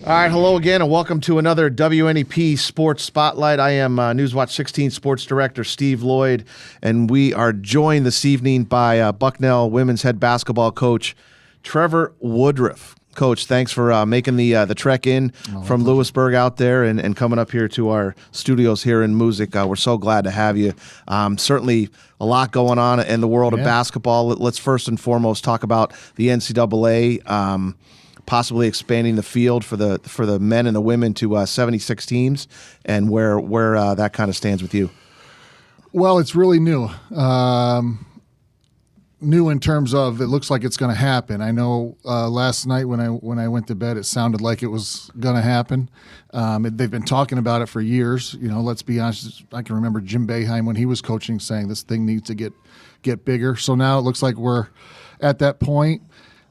All right, hello again, and welcome to another WNEP Sports Spotlight. I am Newswatch 16 Sports Director Steve Lloyd, and we are joined this evening by Bucknell women's head basketball coach Trevor Woodruff. Coach, thanks for making the trek in from Lewisburg out there and coming up here to our studios here in Music. We're so glad to have you. Certainly a lot going on in the world of basketball. Let's first and foremost talk about the NCAA. Possibly expanding the field for the men and the women to 76 teams, and where that kind of stands with you. Well, it's really new. New in terms of it looks like it's going to happen. I know last night when I went to bed, it sounded like it was going to happen. They've been talking about it for years. You know, let's be honest. I can remember Jim Boeheim when he was coaching saying this thing needs to get bigger. So now it looks like we're at that point.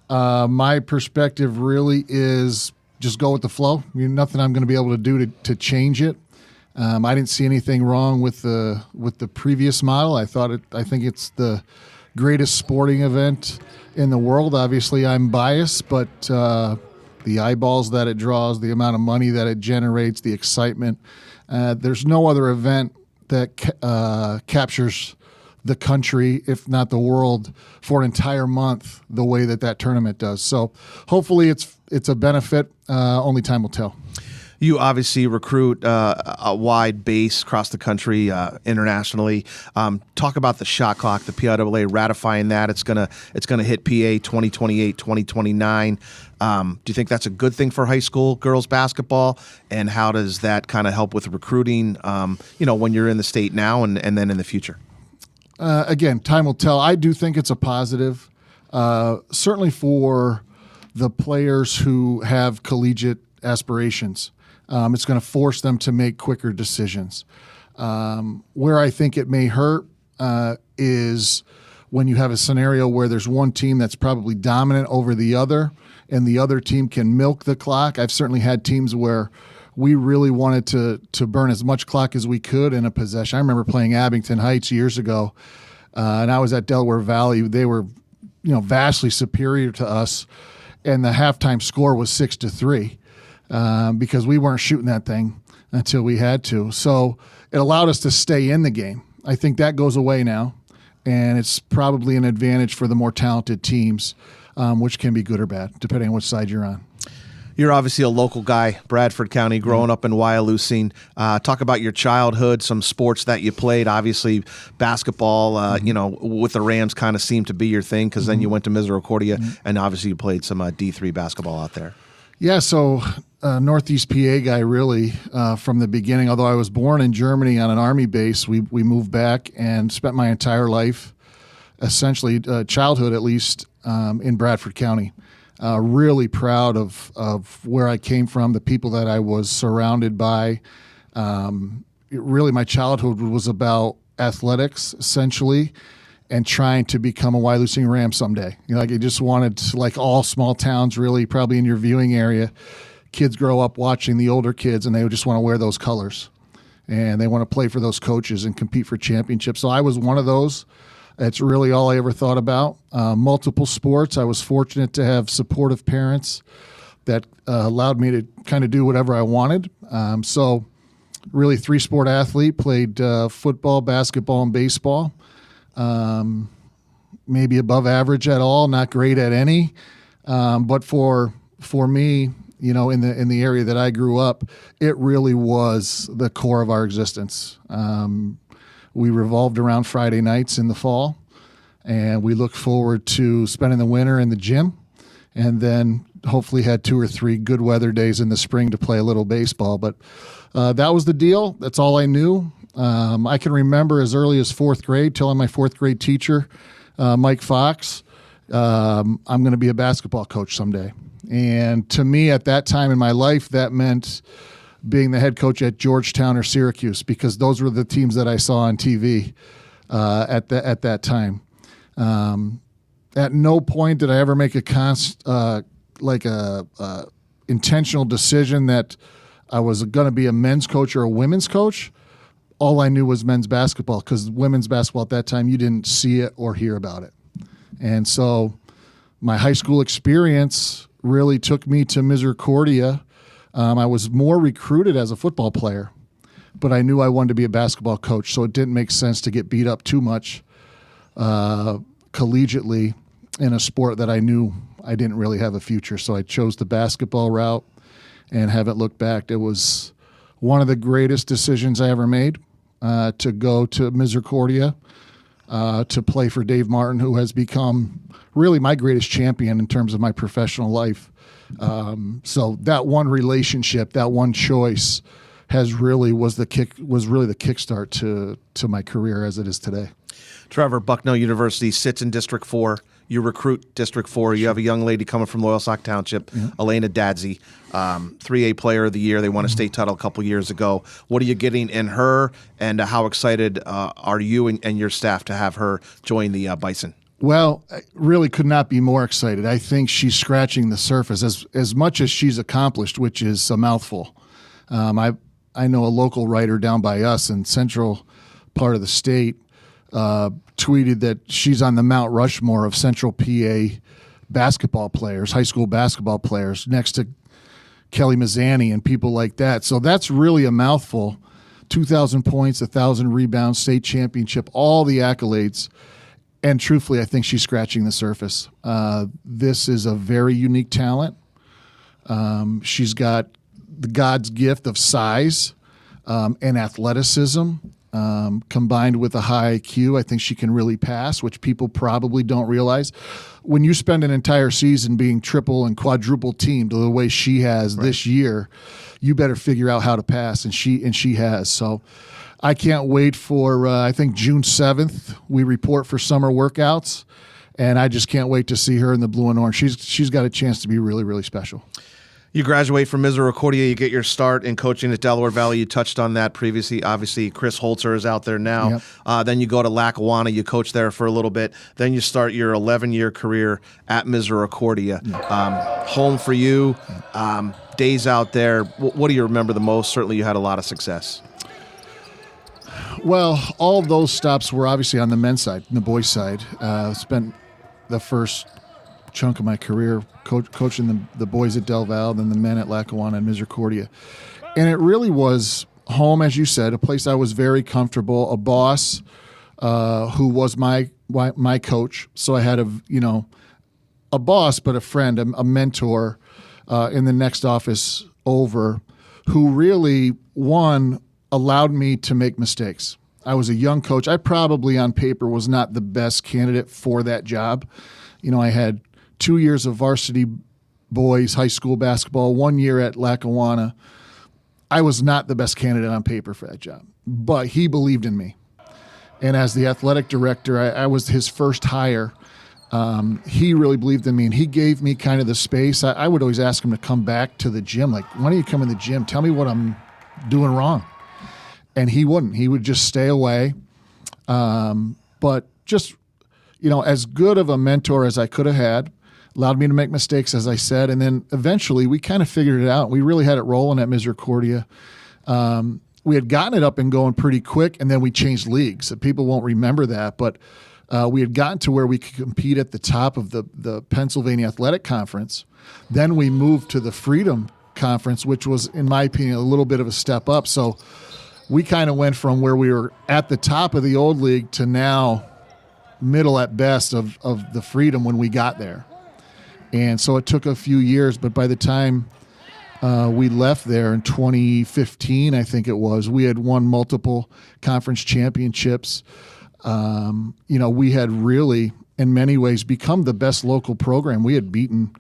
My perspective really is just go with the flow. Nothing I'm going to be able to do to change it. I didn't see anything wrong with the previous model. I think it's the greatest sporting event in the world. Obviously, I'm biased, but the eyeballs that it draws, the amount of money that it generates, the excitement. There's no other event that captures the country, if not the world, for an entire month the way that tournament does. So hopefully it's a benefit. Only time will tell. You obviously recruit a wide base across the country, internationally. Talk about the shot clock, the PIAA ratifying that. It's gonna hit PA 2028, 2029. Do you think that's a good thing for high school girls basketball? And how does that kind of help with recruiting, when you're in the state now and then in the future? Again, time will tell. I do think it's a positive, certainly for the players who have collegiate aspirations. It's going to force them to make quicker decisions. Where I think it may hurt is when you have a scenario where there's one team that's probably dominant over the other, and the other team can milk the clock. I've certainly had teams where we really wanted to burn as much clock as we could in a possession. I remember playing Abington Heights years ago, and I was at Delaware Valley. They were, vastly superior to us, and the halftime score was 6-3 because we weren't shooting that thing until we had to. So it allowed us to stay in the game. I think that goes away now, and it's probably an advantage for the more talented teams, which can be good or bad, depending on which side you're on. You're obviously a local guy, Bradford County, growing up in Wyalusing. Talk about your childhood, some sports that you played. Obviously, basketball, with the Rams kind of seemed to be your thing because then you went to Misericordia, and obviously you played some D3 basketball out there. Yeah, so Northeast PA guy really from the beginning. Although I was born in Germany on an Army base, we moved back and spent my entire life, essentially childhood at least, in Bradford County. Really proud of where I came from, the people that I was surrounded by. Really, my childhood was about athletics, essentially, and trying to become a Wyalusing Ram someday. I just wanted to, like all small towns, really, probably in your viewing area, kids grow up watching the older kids, and they just want to wear those colors. And they want to play for those coaches and compete for championships. So I was one of those. It's really all I ever thought about. Multiple sports. I was fortunate to have supportive parents that allowed me to kind of do whatever I wanted. So really 3-sport athlete, played football, basketball, and baseball. Maybe above average at all, not great at any. But for me, in the area that I grew up, it really was the core of our existence. We revolved around Friday nights in the fall, and we look forward to spending the winter in the gym, and then hopefully had 2 or 3 good weather days in the spring to play a little baseball. But that was the deal. That's all I knew. I can remember as early as 4th grade telling my 4th grade teacher, Mike Fox, I'm going to be a basketball coach someday. And to me at that time in my life, that meant being the head coach at Georgetown or Syracuse, because those were the teams that I saw on TV at that time. At no point did I ever make a intentional decision that I was going to be a men's coach or a women's coach. All I knew was men's basketball, because women's basketball at that time, you didn't see it or hear about it. And so my high school experience really took me to Misericordia I was more recruited as a football player, but I knew I wanted to be a basketball coach, so it didn't make sense to get beat up too much collegiately in a sport that I knew I didn't really have a future. So I chose the basketball route and haven't looked back. It was one of the greatest decisions I ever made, to go to Misericordia, to play for Dave Martin, who has become really my greatest champion in terms of my professional life. So that one relationship, that one choice was really the kickstart to my career as it is today. Trevor, Bucknell University sits in District 4. You recruit District 4. You have a young lady coming from Loyalsock Township, Elena Dadsey, 3A Player of the Year. They won a state title a couple years ago. What are you getting in her, and how excited are you and your staff to have her join the Bison? Well, I really could not be more excited. I think she's scratching the surface as much as she's accomplished, which is a mouthful. I know a local writer down by us in central part of the state tweeted that she's on the Mount Rushmore of Central PA basketball players, high school basketball players, next to Kelly Mazzani and people like that. So that's really a mouthful. 2,000 points, 1,000 rebounds, state championship, all the accolades. And truthfully, I think she's scratching the surface. This is a very unique talent. She's got the God's gift of size and athleticism. Combined with a high IQ, I think she can really pass, which people probably don't realize. When you spend an entire season being triple and quadruple teamed the way she has this year, you better figure out how to pass, and she has. So I can't wait for, I think June 7th, we report for summer workouts, and I just can't wait to see her in the blue and orange. She's got a chance to be really, really special. You graduate from Misericordia, you get your start in coaching at Delaware Valley. You touched on that previously. Obviously, Chris Holzer is out there now. Yep. Then you go to Lackawanna. You coach there for a little bit. Then you start your 11-year career at Misericordia. Home for you, days out there. What do you remember the most? Certainly you had a lot of success. Well, all of those stops were obviously on the men's side and the boys' side. Spent the first chunk of my career coaching the boys at Del Val, then the men at Lackawanna and Misericordia. And it really was home, as you said, a place I was very comfortable, a boss who was my coach. So I had a boss, but a friend, a mentor in the next office over, who really, allowed me to make mistakes. I was a young coach. I probably on paper was not the best candidate for that job. I had 2 years of varsity boys high school basketball, 1 year at Lackawanna. I was not the best candidate on paper for that job, but he believed in me. And as the athletic director, I was his first hire. He really believed in me, and he gave me kind of the space. I would always ask him to come back to the gym. Like, why don't you come in the gym? Tell me what I'm doing wrong. And he wouldn't. He would just stay away. But just, as good of a mentor as I could have had, allowed me to make mistakes, as I said, and then eventually we kind of figured it out. We really had it rolling at Misericordia. We had gotten it up and going pretty quick, and then we changed leagues. People won't remember that, but we had gotten to where we could compete at the top of the Pennsylvania Athletic Conference. Then we moved to the Freedom Conference, which was, in my opinion, a little bit of a step up. So we kind of went from where we were at the top of the old league to now middle at best of the Freedom when we got there. And so it took a few years, but by the time we left there in 2015, I think it was, we had won multiple conference championships. We had really, in many ways, become the best local program. We had beaten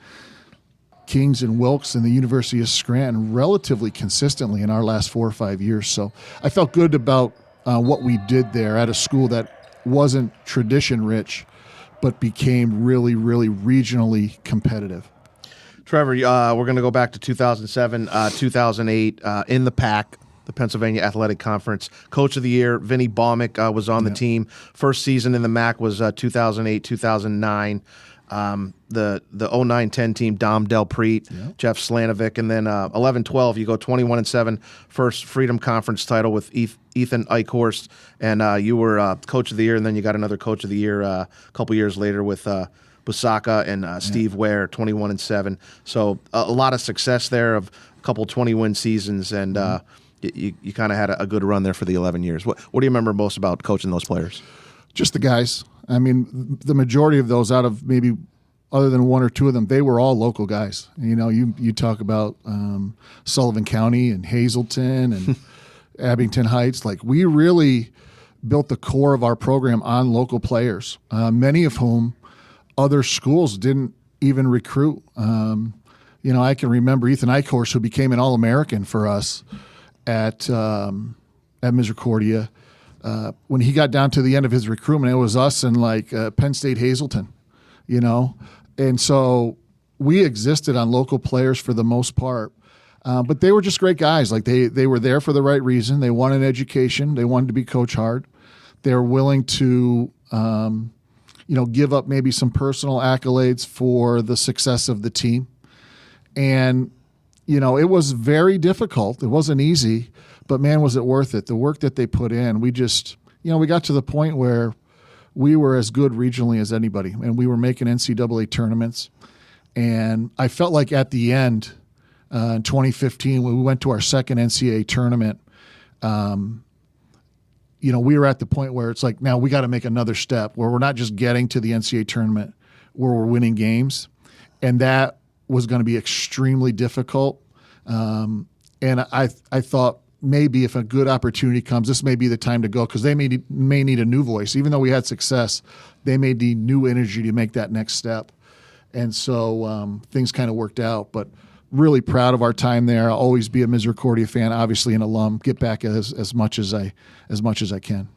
Kings and Wilkes and the University of Scranton relatively consistently in our last 4 or 5 years. So I felt good about what we did there at a school that wasn't tradition-rich, but became really, really regionally competitive. Trevor, we're going to go back to 2007, 2008, in the PAC, the Pennsylvania Athletic Conference. Coach of the Year, Vinny Baumick was on the team. First season in the MAC was 2008, 2009. The 09-10 team, Dom Delpreet, Jeff Slanovic, and then 11-12, you go 21-7, first Freedom Conference title with Ethan Eichhorst, and you were Coach of the Year, and then you got another Coach of the Year a couple years later with Busaka and Steve Ware, 21-7. So a lot of success there of couple 20-win seasons, and you kind of had a good run there for the 11 years. What do you remember most about coaching those players? Just the guys. I mean, the majority of those, out of maybe other than one or two of them, they were all local guys. You know, you talk about Sullivan County and Hazleton and Abington Heights. Like, we really built the core of our program on local players, many of whom other schools didn't even recruit. You know, I can remember Ethan Eichhorst, who became an All-American for us at Misericordia. When he got down to the end of his recruitment, it was us and like Penn State Hazleton, you know? And so we existed on local players for the most part. But they were just great guys. Like, they were there for the right reason. They wanted education. They wanted to be coach hard. They were willing to, give up maybe some personal accolades for the success of the team. And, you know, it was very difficult. It wasn't easy, but man, was it worth it. The work that they put in, we just, we got to the point where we were as good regionally as anybody, and we were making NCAA tournaments. And I felt like at the end, in 2015, when we went to our second NCAA tournament, we were at the point where it's like, now we got to make another step where we're not just getting to the NCAA tournament, where we're winning games. And that was going to be extremely difficult. And I thought, maybe if a good opportunity comes, this may be the time to go, because they may need a new voice. Even though we had success, they may need new energy to make that next step. And so things kind of worked out. But really proud of our time there. I'll always be a Misericordia fan, obviously an alum. Get back as much as I can.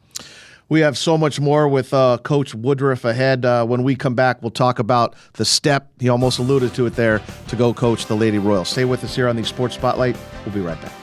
We have so much more with Coach Woodruff ahead. When we come back, we'll talk about the step, he almost alluded to it there, to go coach the Lady Royals. Stay with us here on the Sports Spotlight. We'll be right back.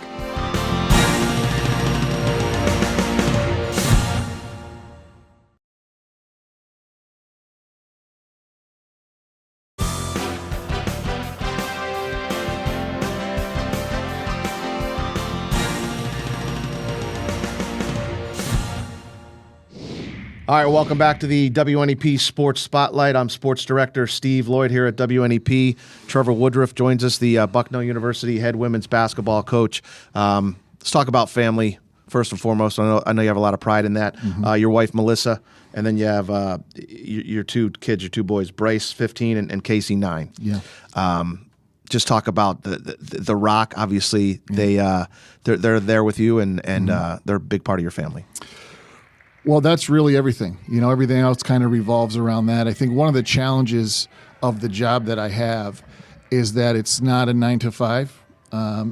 All right, welcome back to the WNEP Sports Spotlight. I'm Sports Director Steve Lloyd here at WNEP. Trevor Woodruff joins us, the Bucknell University head women's basketball coach. Let's talk about family first and foremost. I know you have a lot of pride in that. Mm-hmm. Your wife, Melissa, and then you have your two kids, your two boys, Bryce, 15, and Casey, 9. Yeah. Just talk about the Rock. Obviously, they're there with you, and they're a big part of your family. Well, that's really everything. Everything else kind of revolves around that. I think one of the challenges of the job that I have is that it's not a 9 to 5.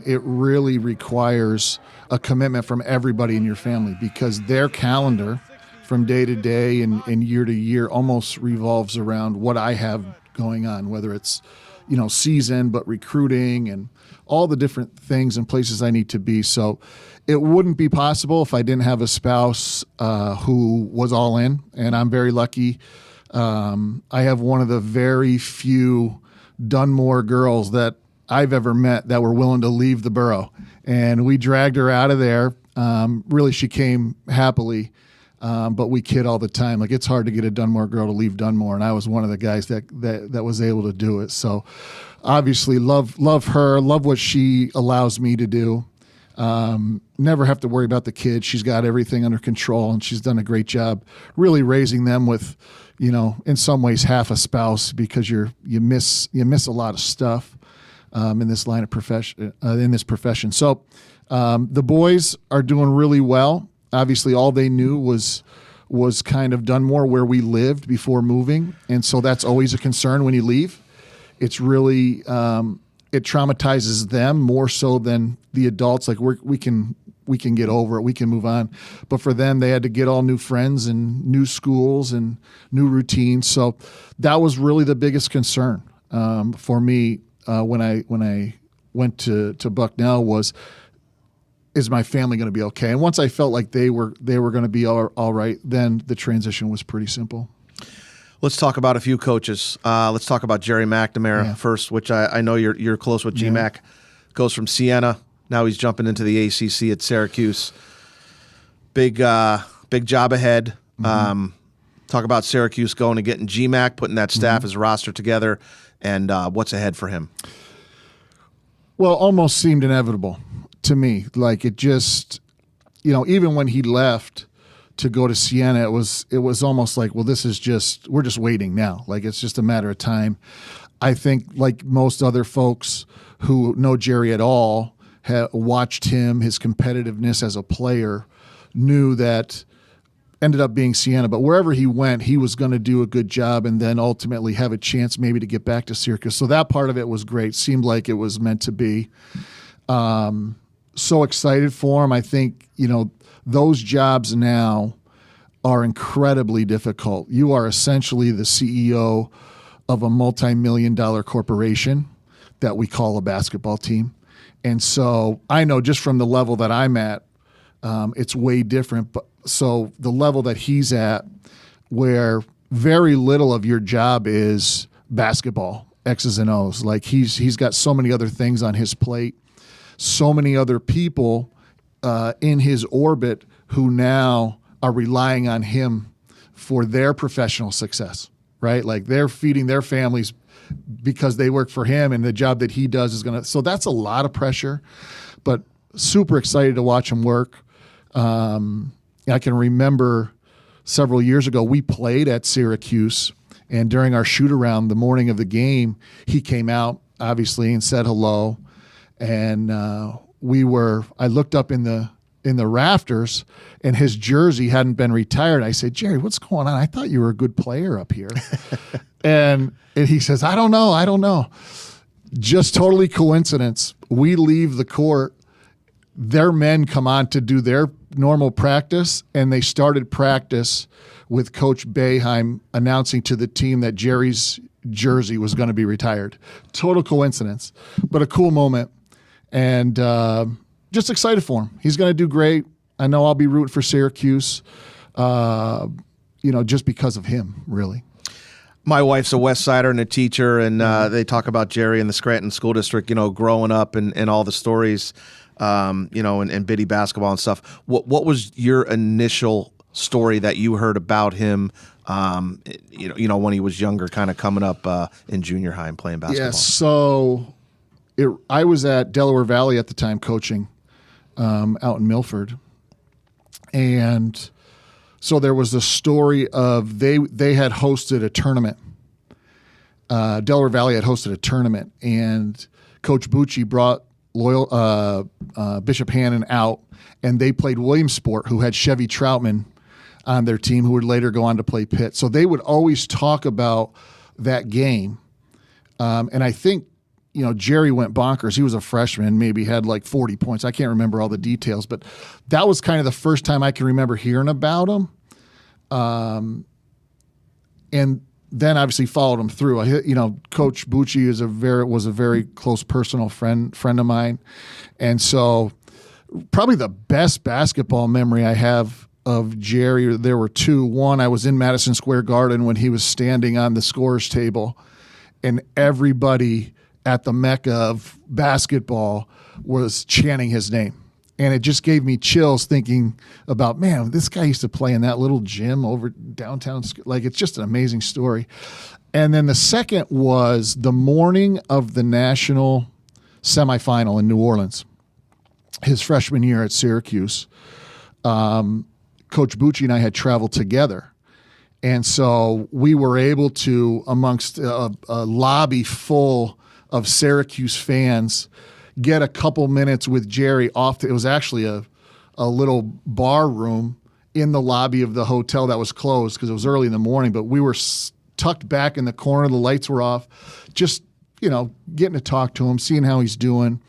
It really requires a commitment from everybody in your family, because their calendar from day to day and year to year almost revolves around what I have going on, whether it's, season, but recruiting and all the different things and places I need to be. So it wouldn't be possible if I didn't have a spouse who was all in, and I'm very lucky. I have one of the very few Dunmore girls that I've ever met that were willing to leave the borough, and we dragged her out of there. Really, she came happily, but we kid all the time. Like, it's hard to get a Dunmore girl to leave Dunmore, and I was one of the guys that was able to do it. So obviously love her, love what she allows me to do. Never have to worry about the kids. She's got everything under control, and she's done a great job really raising them with, in some ways half a spouse, because you miss a lot of stuff in this line of profession, in this profession. So the boys are doing really well. Obviously, all they knew was kind of Dunmore, where we lived before moving, and so that's always a concern when you leave. It's really it traumatizes them more so than the adults. Like, we can get over it, we can move on, but for them, they had to get all new friends and new schools and new routines. So that was really the biggest concern for me when I went to Bucknell was, is my family going to be okay? And once I felt like they were going to be all right, then the transition was pretty simple. Let's talk about a few coaches. Let's talk about Jerry McNamara first, which I know you're close with. GMAC goes from Siena. Now he's jumping into the ACC at Syracuse. Big job ahead. Mm-hmm. Talk about Syracuse going and getting GMAC, putting that staff, his roster together, and what's ahead for him. Well, almost seemed inevitable to me. Like it just, even when he left to go to Siena, it was almost like, well, we're just waiting now. Like it's just a matter of time. I think like most other folks who know Jerry at all, watched him, his competitiveness as a player, knew that ended up being Siena, but wherever he went, he was going to do a good job and then ultimately have a chance maybe to get back to Syracuse. So that part of it was great. Seemed like it was meant to be. So excited for him. I think, those jobs now are incredibly difficult. You are essentially the CEO of a multi-million-dollar corporation that we call a basketball team. And so I know just from the level that I'm at, it's way different. But so the level that he's at, where very little of your job is basketball, X's and O's. Like he's got so many other things on his plate, so many other people in his orbit who now are relying on him for their professional success, right? Like they're feeding their families because they work for him, and the job that he does is going to. So that's a lot of pressure, but super excited to watch him work. I can remember several years ago, we played at Syracuse, and during our shoot around the morning of the game, he came out obviously and said hello. And I looked up in the rafters, and his jersey hadn't been retired. I said, Jerry, what's going on? I thought you were a good player up here. and he says, I don't know. Just totally coincidence. We leave the court. Their men come on to do their normal practice, and they started practice with Coach Boeheim announcing to the team that Jerry's jersey was going to be retired. Total coincidence, but a cool moment, and just excited for him. He's going to do great. I know I'll be rooting for Syracuse, just because of him, really. My wife's a West Sider and a teacher, and they talk about Jerry in the Scranton School District, growing up and all the stories, and Biddy basketball and stuff. What was your initial story that you heard about him, when he was younger, kind of coming up in junior high and playing basketball? Yeah, so I was at Delaware Valley at the time coaching out in Milford. And so there was a story of they had hosted a tournament. Delaware Valley had hosted a tournament, and Coach Bucci brought Bishop Hannon out, and they played Williamsport, who had Chevy Troutman on their team, who would later go on to play Pitt. So they would always talk about that game. And I think, Jerry went bonkers. He was a freshman, maybe had like 40 points. I can't remember all the details, but that was kind of the first time I can remember hearing about him. And then obviously followed him through. Coach Bucci was a very close personal friend of mine. And so probably the best basketball memory I have of Jerry, there were two. One, I was in Madison Square Garden when he was standing on the scorer's table, and everybody at the mecca of basketball was chanting his name. And it just gave me chills thinking about, man, this guy used to play in that little gym over downtown. Like, it's just an amazing story. And then the second was the morning of the national semifinal in New Orleans, his freshman year at Syracuse. Coach Bucci and I had traveled together. And so we were able to, amongst a lobby full of Syracuse fans, get a couple minutes with Jerry off. It was actually a little bar room in the lobby of the hotel that was closed because it was early in the morning, but we were tucked back in the corner. The lights were off, just, getting to talk to him, seeing how he's doing.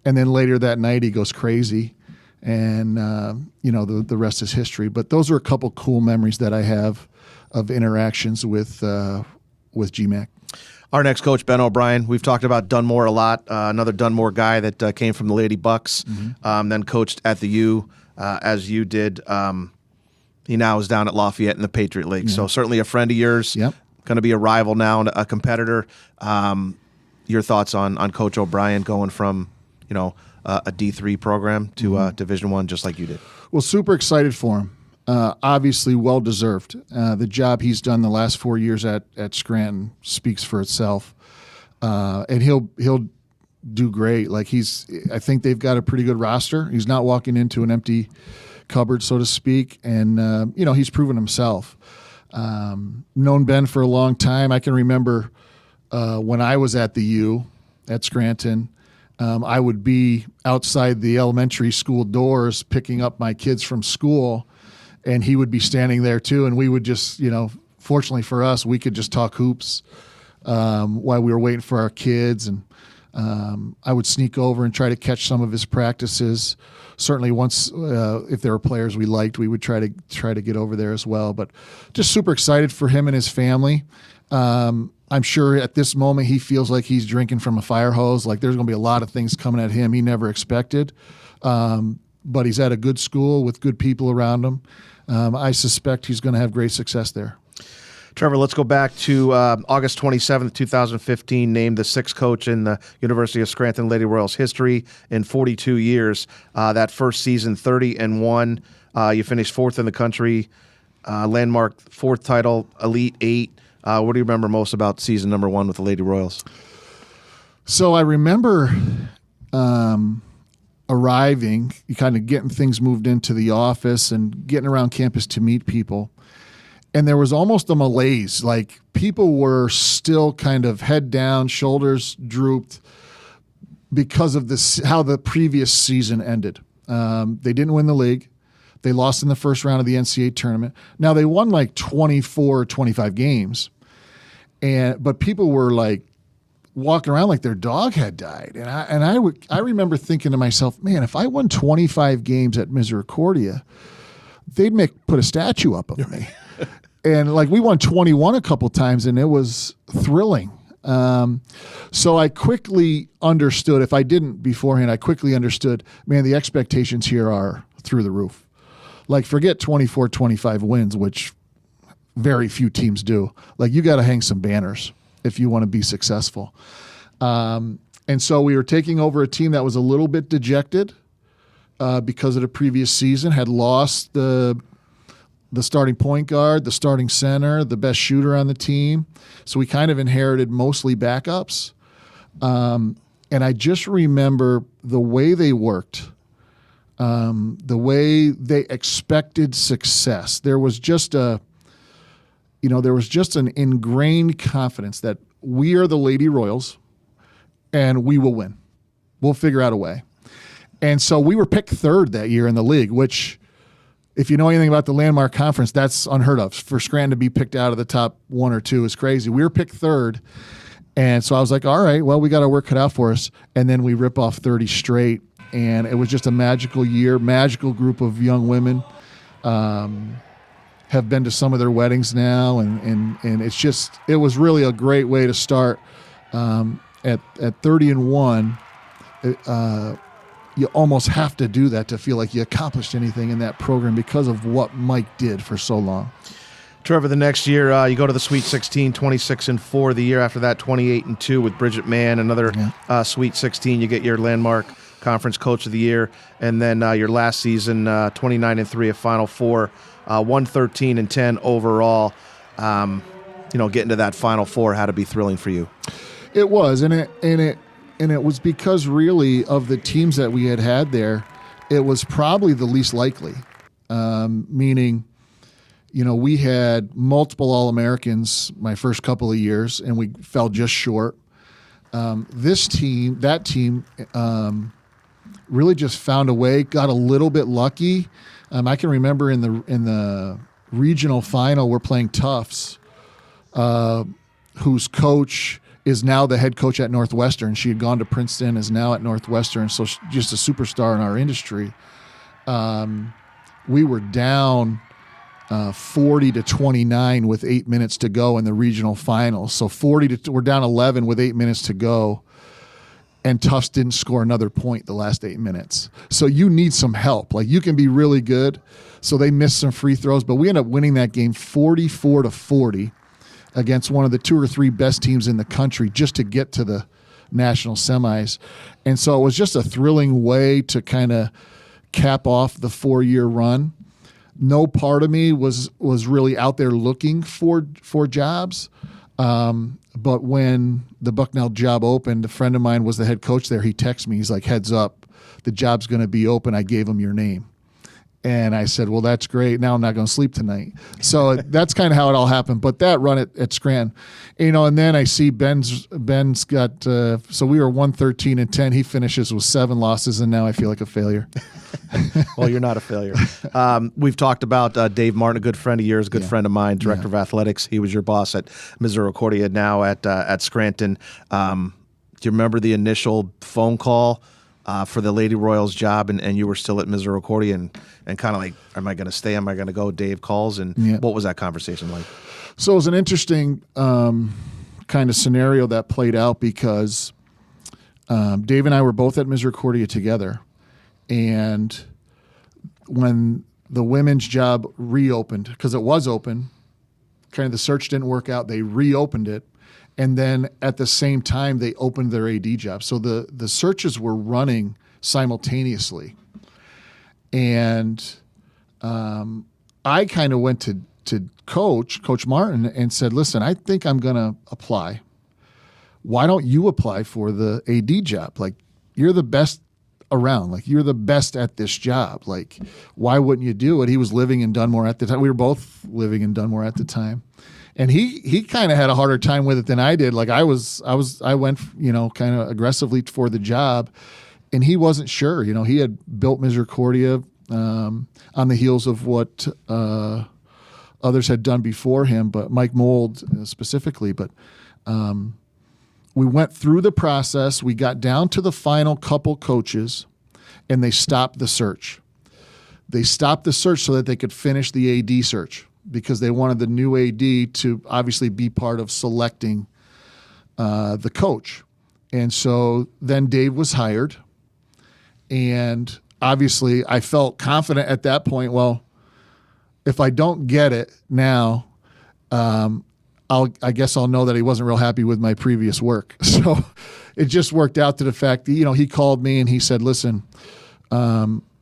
And then later that night he goes crazy, and, the rest is history. But those are a couple cool memories that I have of interactions with GMAC. Our next coach, Ben O'Brien. We've talked about Dunmore a lot. Another Dunmore guy that came from the Lady Bucks, then coached at the U, as you did. He now is down at Lafayette in the Patriot League. Yeah. So certainly a friend of yours. Yep. Going to be a rival now and a competitor. Your thoughts on Coach O'Brien going from a D3 program to Division I, just like you did? Well, super excited for him. Obviously well-deserved. The job he's done the last 4 years at Scranton speaks for itself. And he'll do great. Like I think they've got a pretty good roster. He's not walking into an empty cupboard, so to speak. And, he's proven himself. Known Ben for a long time. I can remember when I was at the U at Scranton, I would be outside the elementary school doors picking up my kids from school, and he would be standing there too. And we would just, fortunately for us, we could just talk hoops while we were waiting for our kids. And I would sneak over and try to catch some of his practices. Certainly once, if there were players we liked, we would try to get over there as well. But just super excited for him and his family. I'm sure at this moment he feels like he's drinking from a fire hose. Like there's going to be a lot of things coming at him he never expected. But he's at a good school with good people around him. I suspect he's going to have great success there. Trevor, let's go back to August 27th, 2015, named the sixth coach in the University of Scranton Lady Royals history in 42 years. That first season, 30-1. You finished fourth in the country, landmark fourth title, Elite Eight. What do you remember most about season number one with the Lady Royals? So I remember arriving, kind of getting things moved into the office and getting around campus to meet people. And there was almost a malaise. Like people were still kind of head down, shoulders drooped because of how the previous season ended. They didn't win the league. They lost in the first round of the NCAA tournament. Now they won like 24 or 25 games. But people were like walking around like their dog had died. And I remember thinking to myself, man, if I won 25 games at Misericordia, they'd put a statue up of me. And like we won 21 a couple times, and it was thrilling. So I quickly understood, if I didn't beforehand, I quickly understood, man, the expectations here are through the roof. Like forget 24, 25 wins, which very few teams do. Like you got to hang some banners if you want to be successful. And so we were taking over a team that was a little bit dejected because of the previous season, had lost the starting point guard, the starting center, the best shooter on the team. So we kind of inherited mostly backups. And I just remember the way they worked, the way they expected success. There was just an ingrained confidence that we are the Lady Royals and we will win. We'll figure out a way. And so we were picked third that year in the league, which, if you know anything about the Landmark Conference, that's unheard of. For Scranton to be picked out of the top one or two is crazy. We were picked third. And so I was like, all right, well, we got our work cut out for us. And then we rip off 30 straight. And it was just a magical year, magical group of young women. Have been to some of their weddings now. And it was really a great way to start. At 30-1, you almost have to do that to feel like you accomplished anything in that program because of what Mike did for so long. Trevor, the next year you go to the Sweet 16, 26-4. The year after that, 28-2 with Bridget Mann. Another Sweet 16. You get your landmark conference coach of the year. And then your last season, 29-3, a Final Four, 113-10 overall. Getting to that Final Four had to be thrilling for you. It was, and it was because really of the teams that we had there, it was probably the least likely. Meaning, we had multiple All-Americans my first couple of years, and we fell just short. That team, really just found a way, got a little bit lucky. I can remember in the regional final, we're playing Tufts, whose coach is now the head coach at Northwestern. She had gone to Princeton, is now at Northwestern, so just a superstar in our industry. We were down 40-29 with 8 minutes to go in the regional finals. So we're down 11 with 8 minutes to go, and Tufts didn't score another point the last 8 minutes. So you need some help. Like you can be really good. So they missed some free throws, but we ended up winning that game 44-40. Against one of the 2 or 3 best teams in the country just to get to the national semis. And so it was just a thrilling way to kind of cap off the 4-year run. No part of me was really out there looking for jobs. But when the Bucknell job opened, a friend of mine was the head coach there. He texted me. He's like, heads up, the job's going to be open. I gave him your name. And I said, well, that's great. Now I'm not going to sleep tonight. So that's kind of how it all happened. But that run at Scranton, and then I see Ben's got, so we were 113-10. He finishes with 7 losses, and now I feel like a failure. Well, you're not a failure. We've talked about Dave Martin, a good friend of yours, a good friend of mine, director of athletics. He was your boss at Misericordia, now at Scranton. Do you remember the initial phone call for the Lady Royals job, and you were still at Misericordia, and kind of like, am I going to stay? Am I going to go? Dave calls, and what was that conversation like? So it was an interesting kind of scenario that played out because Dave and I were both at Misericordia together, and when the women's job reopened, because it was open, kind of the search didn't work out, they reopened it. And then at the same time, they opened their AD job. So the searches were running simultaneously. And I kind of went to Coach Martin, and said, listen, I think I'm going to apply. Why don't you apply for the AD job? Like, you're the best around. Like, you're the best at this job. Like, why wouldn't you do it? He was living in Dunmore at the time. We were both living in Dunmore at the time. And he kind of had a harder time with it than I did. Like I went, kind of aggressively for the job, and he wasn't sure. He had built Misericordia on the heels of what others had done before him, but Mike Mold specifically. But we went through the process. We got down to the final couple coaches, and they stopped the search. They stopped the search so that they could finish the AD search, because they wanted the new AD to obviously be part of selecting the coach. And so then Dave was hired. And obviously I felt confident at that point, well, if I don't get it now, I guess I'll know that he wasn't real happy with my previous work. So it just worked out to the fact that, he called me and he said, listen,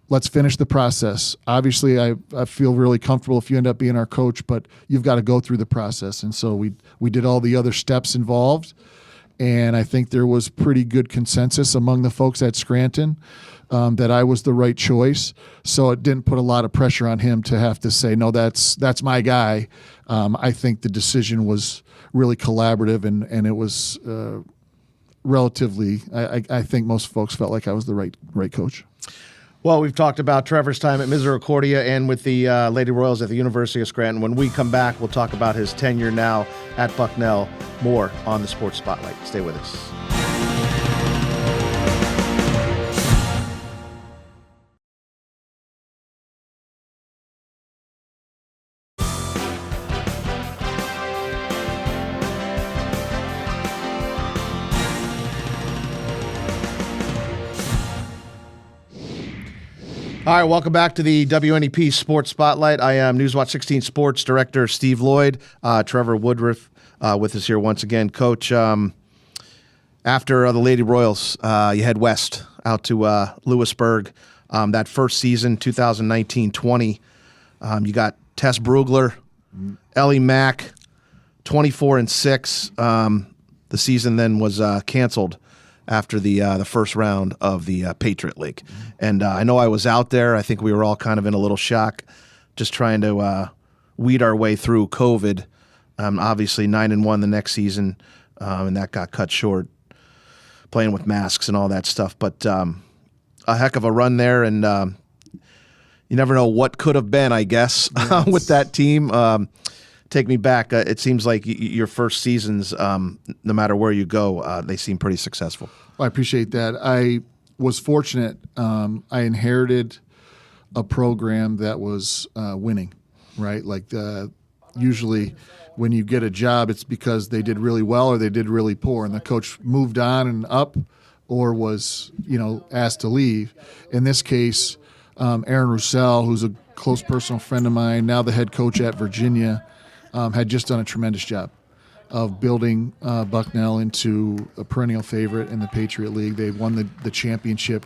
let's finish the process. Obviously, I feel really comfortable if you end up being our coach, but you've got to go through the process. And so we did all the other steps involved, and I think there was pretty good consensus among the folks at Scranton that I was the right choice. So it didn't put a lot of pressure on him to have to say, no, that's my guy. I think the decision was really collaborative, and it was relatively, I think most folks felt like I was the right coach. Well, we've talked about Trevor's time at Misericordia and with the Lady Royals at the University of Scranton. When we come back, we'll talk about his tenure now at Bucknell. More on the Sports Spotlight. Stay with us. All right, welcome back to the WNEP Sports Spotlight. I am Newswatch 16 Sports Director Steve Lloyd. Trevor Woodruff with us here once again. Coach, after the Lady Royals, you head west out to Lewisburg. That first season, 2019-20, you got Tess Brugler, Ellie Mack, 24-6. The season then was canceled after the first round of the Patriot League. And I know I was out there. I think we were all kind of in a little shock, just trying to weed our way through COVID. Obviously 9-1 the next season, and that got cut short, playing with masks and all that stuff. But a heck of a run there, and you never know what could have been, I guess, yes. With that team. Take me back. It seems like your first seasons, no matter where you go, they seem pretty successful. Well, I appreciate that. I was fortunate. I inherited a program that was winning, right? Like usually when you get a job, it's because they did really well or they did really poor, and the coach moved on and up or was, asked to leave. In this case, Aaron Roussel, who's a close personal friend of mine, now the head coach at Virginia, had just done a tremendous job of building Bucknell into a perennial favorite in the Patriot League. They won the championship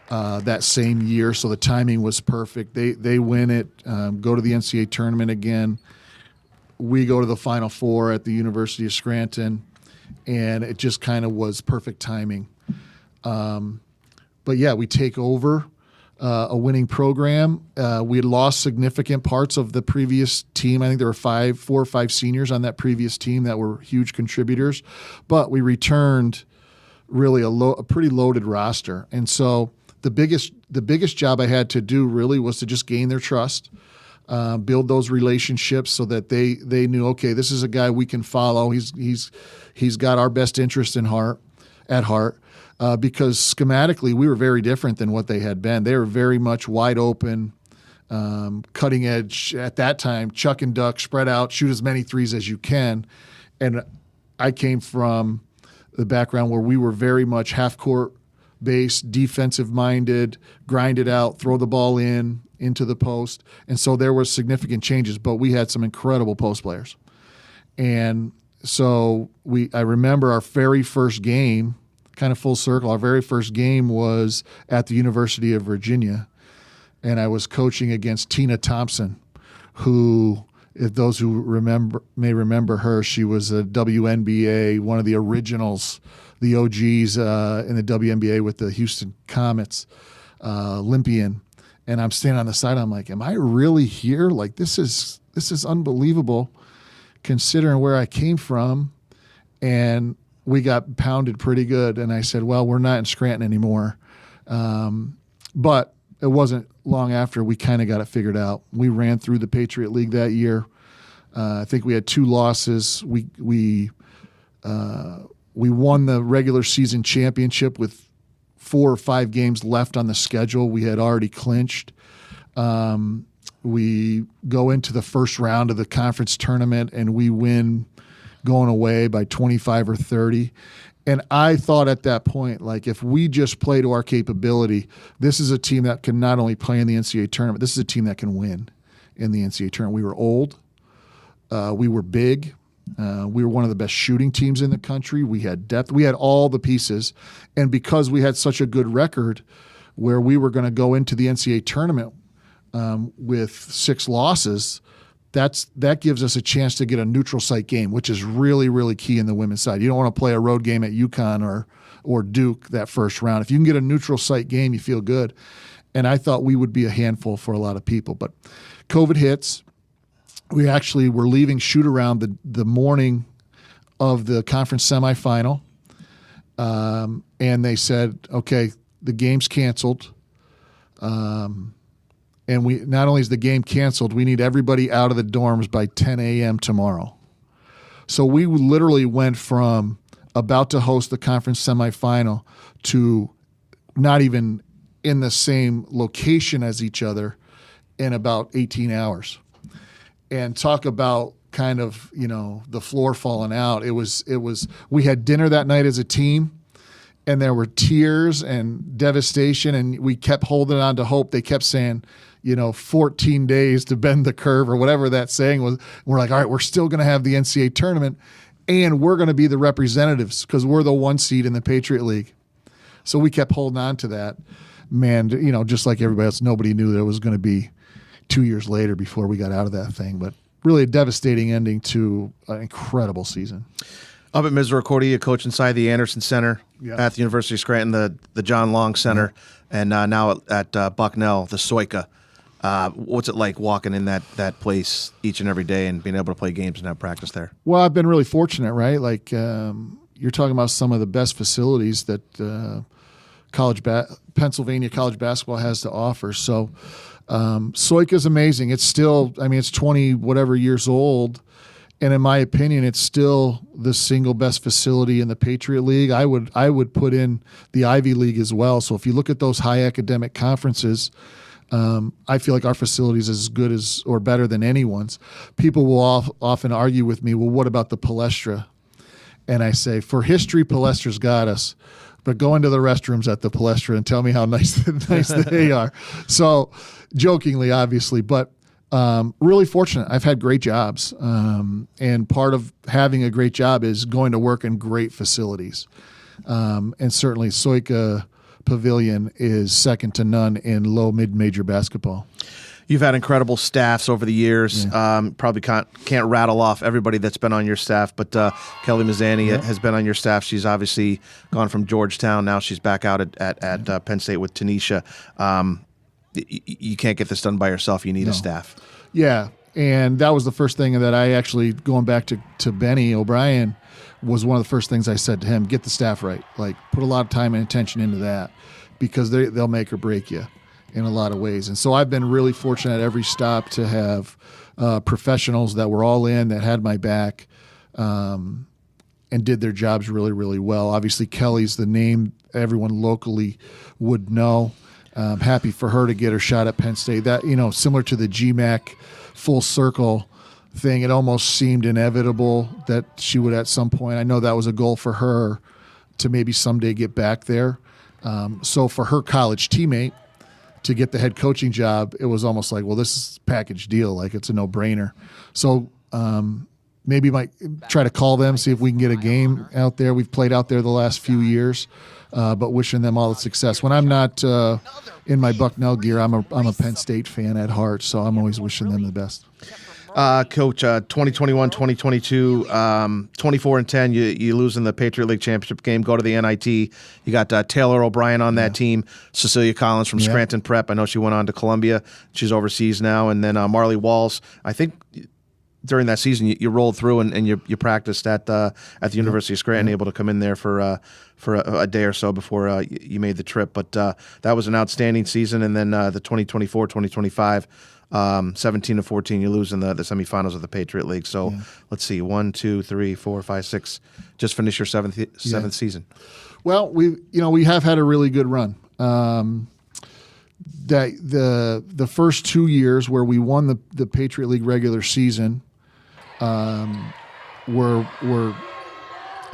that same year, so the timing was perfect. They win it, go to the NCAA tournament again. We go to the Final Four at the University of Scranton. and it just kind of was perfect timing. But yeah, we take over a winning program. We had lost significant parts of the previous team. I think there were 4 or 5 seniors on that previous team that were huge contributors, but we returned really a pretty loaded roster. And so the biggest job I had to do really was to just gain their trust, build those relationships so that they knew, okay, this is a guy we can follow. He's got our best interest at heart. Because schematically we were very different than what they had been. They were very much wide open, cutting edge at that time, chuck and duck, spread out, shoot as many threes as you can. And I came from the background where we were very much half-court based, defensive-minded, grind it out, throw the ball into the post. And so there were significant changes, but we had some incredible post players. And so I remember our very first game, kind of full circle. Our very first game was at the University of Virginia, and I was coaching against Tina Thompson, who, if those who may remember her, she was a WNBA, one of the originals, the OGs in the WNBA with the Houston Comets, Olympian. And I'm standing on the side. I'm like, am I really here? Like, this is unbelievable, considering where I came from. And we got pounded pretty good. And I said, well, we're not in Scranton anymore. But it wasn't long after we kind of got it figured out. We ran through the Patriot League that year. I think we had 2 losses. We won the regular season championship with 4 or 5 games left on the schedule. We had already clinched. We go into the first round of the conference tournament and we win going away by 25 or 30. And I thought at that point, like, if we just play to our capability, this is a team that can not only play in the NCAA tournament, this is a team that can win in the NCAA tournament. We were old. We were big. We were one of the best shooting teams in the country. We had depth. We had all the pieces. And because we had such a good record where we were going to go into the NCAA tournament with 6 losses, that gives us a chance to get a neutral site game, which is really, really key in the women's side. You don't want to play a road game at UConn or Duke that first round. If you can get a neutral site game, you feel good. And I thought we would be a handful for a lot of people. But COVID hits. We actually were leaving shoot-around the morning of the conference semifinal. And they said, okay, the game's canceled. And we not only is the game canceled, we need everybody out of the dorms by 10 a.m. tomorrow. So we literally went from about to host the conference semifinal to not even in the same location as each other in about 18 hours. And talk about kind of, the floor falling out. It was we had dinner that night as a team, and there were tears and devastation, and we kept holding on to hope. They kept saying, 14 days to bend the curve or whatever that saying was. We're like, all right, we're still going to have the NCAA tournament, and we're going to be the representatives because we're the 1 seed in the Patriot League. So we kept holding on to that. Man, just like everybody else, nobody knew that it was going to be 2 years later before we got out of that thing. But really a devastating ending to an incredible season. Up at Misericordia, you coach inside the Anderson Center at the University of Scranton, the John Long Center, and now at Bucknell, the Soika. What's it like walking in that place each and every day and being able to play games and have practice there? Well, I've been really fortunate, right? Like you're talking about some of the best facilities that Pennsylvania college basketball has to offer. So Soika is amazing. It's still, it's 20 whatever years old. And in my opinion, it's still the single best facility in the Patriot League. I would put in the Ivy League as well. So if you look at those high academic conferences, I feel like our facility is as good as or better than anyone's. People will often argue with me, well, what about the Palestra? And I say, for history, Palestra's got us. But go into the restrooms at the Palestra and tell me how nice they are. So jokingly, obviously, but really fortunate. I've had great jobs. And part of having a great job is going to work in great facilities. And certainly Soika Pavilion is second to none in low mid-major basketball. You've had incredible staffs over the years. Yeah. Probably can't rattle off everybody that's been on your staff, but Kelly Mazzani has been on your staff. She's obviously gone from Georgetown. Now she's back out at Penn State with Tanisha. You can't get this done by yourself. You need a staff. Yeah, and that was the first thing that I actually, going back to Benny O'Brien, was one of the first things I said to him, get the staff right. Like, put a lot of time and attention into that, because they'll make or break you in a lot of ways. And so I've been really fortunate at every stop to have professionals that were all in, that had my back, and did their jobs really, really well. Obviously, Kelly's the name everyone locally would know. Happy for her to get her shot at Penn State. That, similar to the GMAC full circle thing, it almost seemed inevitable that she would at some point. I know that was a goal for her to maybe someday get back there. So for her college teammate to get the head coaching job, it was almost like, well, this is a package deal. Like, it's a no-brainer. So maybe might try to call them, see if we can get a game out there. We've played out there the last few years, but wishing them all the success. When I'm not in my Bucknell gear, I'm a Penn State fan at heart, so I'm always wishing them the best. Coach, 2021, 2022, 24-10, you lose in the Patriot League championship game, go to the NIT. You got Taylor O'Brien on that team, Cecilia Collins from Scranton Prep. I know she went on to Columbia. She's overseas now. And then Marley Walls. I think during that season you rolled through and you practiced at the University of Scranton, able to come in there for a day or so before you made the trip. But that was an outstanding season. And then the 2024, 2025, 17-14, you lose in the semifinals of the Patriot League. So let's see, 1, 2, 3, 4, 5, 6. Just finish your seventh season. Well, we have had a really good run. That the first 2 years where we won the Patriot League regular season were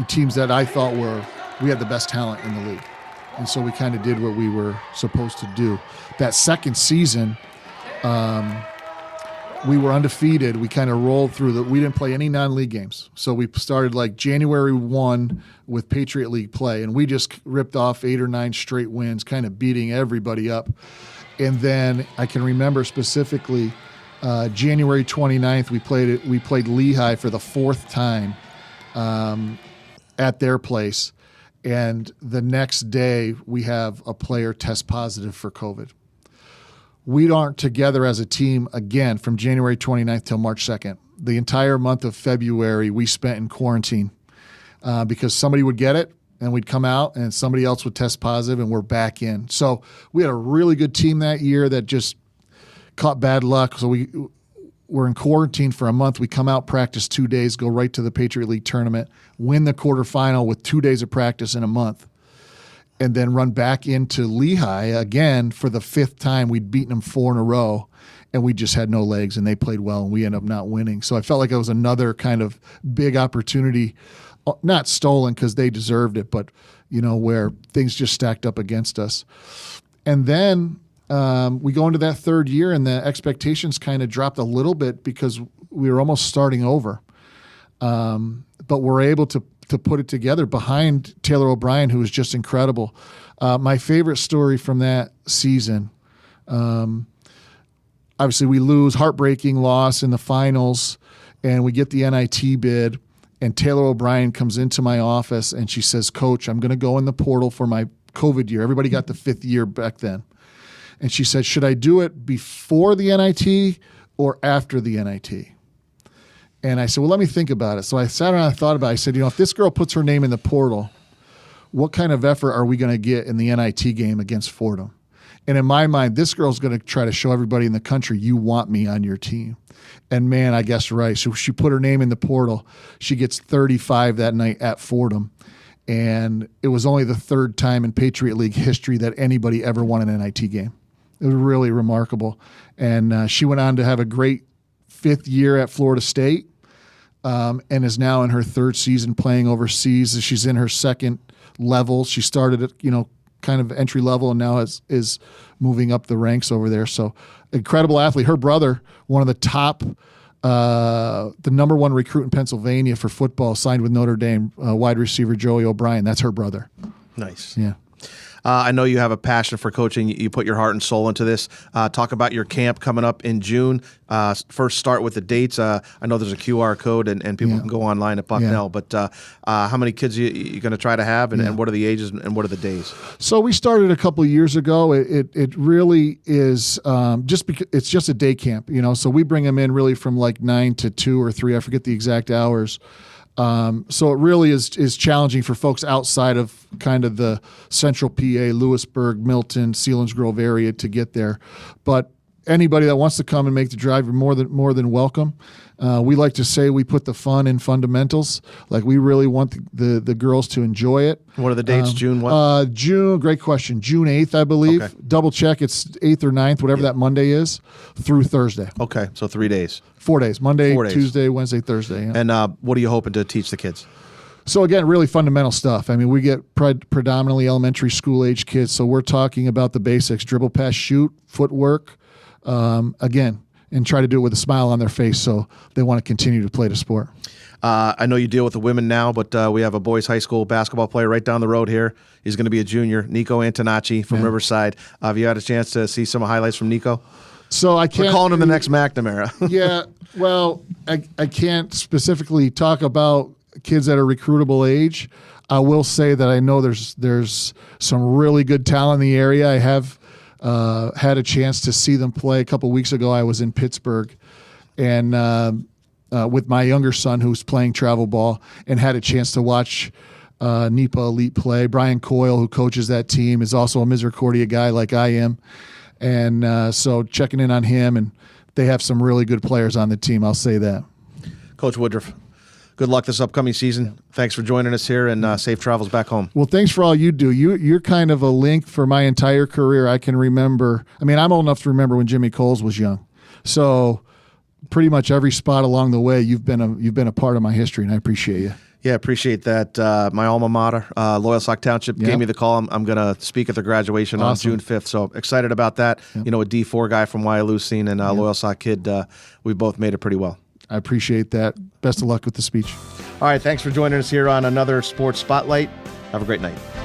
teams that I thought we had the best talent in the league, and so we kind of did what we were supposed to do. That second season, we were undefeated. We kind of rolled through we didn't play any non-league games. So we started like January 1 with Patriot League play, and we just ripped off 8 or 9 straight wins, kind of beating everybody up. And then I can remember specifically January 29th, we played Lehigh for the 4th time at their place. And the next day we have a player test positive for COVID. We aren't together as a team again from January 29th till March 2nd. The entire month of February we spent in quarantine because somebody would get it and we'd come out and somebody else would test positive and we're back in. So we had a really good team that year that just caught bad luck. So we're in quarantine for a month. We come out, practice 2 days, go right to the Patriot League tournament, win the quarterfinal with 2 days of practice in a month, and then run back into Lehigh again for the 5th time. We'd beaten them 4 in a row, and we just had no legs, and they played well, and we ended up not winning. So I felt like it was another kind of big opportunity, not stolen because they deserved it, but where things just stacked up against us. And then we go into that 3rd year, and the expectations kind of dropped a little bit because we were almost starting over. But we're able to put it together behind Taylor O'Brien, who was just incredible. My favorite story from that season, obviously we lose, heartbreaking loss in the finals, and we get the NIT bid, and Taylor O'Brien comes into my office, and she says, "Coach, I'm going to go in the portal for my COVID year." Everybody got the 5th year back then. And she said, "Should I do it before the NIT or after the NIT?" And I said, "Well, let me think about it." So I sat around and thought about it. I said, if this girl puts her name in the portal, what kind of effort are we going to get in the NIT game against Fordham? And in my mind, this girl's going to try to show everybody in the country, you want me on your team. And man, I guess right. So she put her name in the portal. She gets 35 that night at Fordham. And it was only the 3rd time in Patriot League history that anybody ever won an NIT game. It was really remarkable. And she went on to have a great 5th year at Florida State, and is now in her 3rd season playing overseas. She's in her 2nd level. She started at, kind of entry level and now is moving up the ranks over there. So incredible athlete. Her brother, one of the top, the number 1 recruit in Pennsylvania for football, signed with Notre Dame, wide receiver Joey O'Brien. That's her brother. Nice. Yeah. I know you have a passion for coaching. You put your heart and soul into this. Talk about your camp coming up in June. First, start with the dates. I know there's a QR code, and people can go online at Bucknell. But how many kids you going to try to have, and what are the ages and what are the days? So we started a couple of years ago. It really is just because it's just a day camp, So we bring them in really from like 9 to 2 or 3. I forget the exact hours. So it really is challenging for folks outside of kind of the central PA, Lewisburg, Milton, Selinsgrove area to get there. But anybody that wants to come and make the drive, you're more than welcome. We like to say we put the fun in fundamentals. Like we really want the girls to enjoy it. What are the dates? June what? June, great question. June 8th, I believe. Okay. Double check. It's 8th or 9th, whatever that Monday is, through Thursday. Okay, so 3 days. 4 days. Monday, 4 days. Tuesday, Wednesday, Thursday. Yeah. And what are you hoping to teach the kids? So again, really fundamental stuff. I mean, we get predominantly elementary school age kids, so we're talking about the basics: dribble, pass, shoot, footwork. Again, and try to do it with a smile on their face so they want to continue to play the sport. I know you deal with the women now, but we have a boys high school basketball player right down the road here. He's going to be a junior, Nico Antonacci from Riverside. Have you had a chance to see some highlights from Nico? So I can't. We're calling him the next McNamara. Yeah, well, I can't specifically talk about kids at a recruitable age. I will say that I know there's some really good talent in the area. I have had a chance to see them play. A couple weeks ago, I was in Pittsburgh, and with my younger son who's playing travel ball, and had a chance to watch NEPA Elite play. Brian Coyle, who coaches that team, is also a Misericordia guy like I am, and so checking in on him, and they have some really good players on the team. I'll say that. Coach Woodruff, good luck this upcoming season. Thanks for joining us here, and safe travels back home. Well, thanks for all you do. You're kind of a link for my entire career. I can remember. I mean, I'm old enough to remember when Jimmy Coles was young. So pretty much every spot along the way, you've been a part of my history, and I appreciate you. Yeah, appreciate that. My alma mater, Loyalsock Township, gave me the call. I'm going to speak at their graduation on June 5th. So excited about that. Yep. A D4 guy from Wyalusing and Loyalsock kid. We both made it pretty well. I appreciate that. Best of luck with the speech. All right, thanks for joining us here on another Sports Spotlight. Have a great night.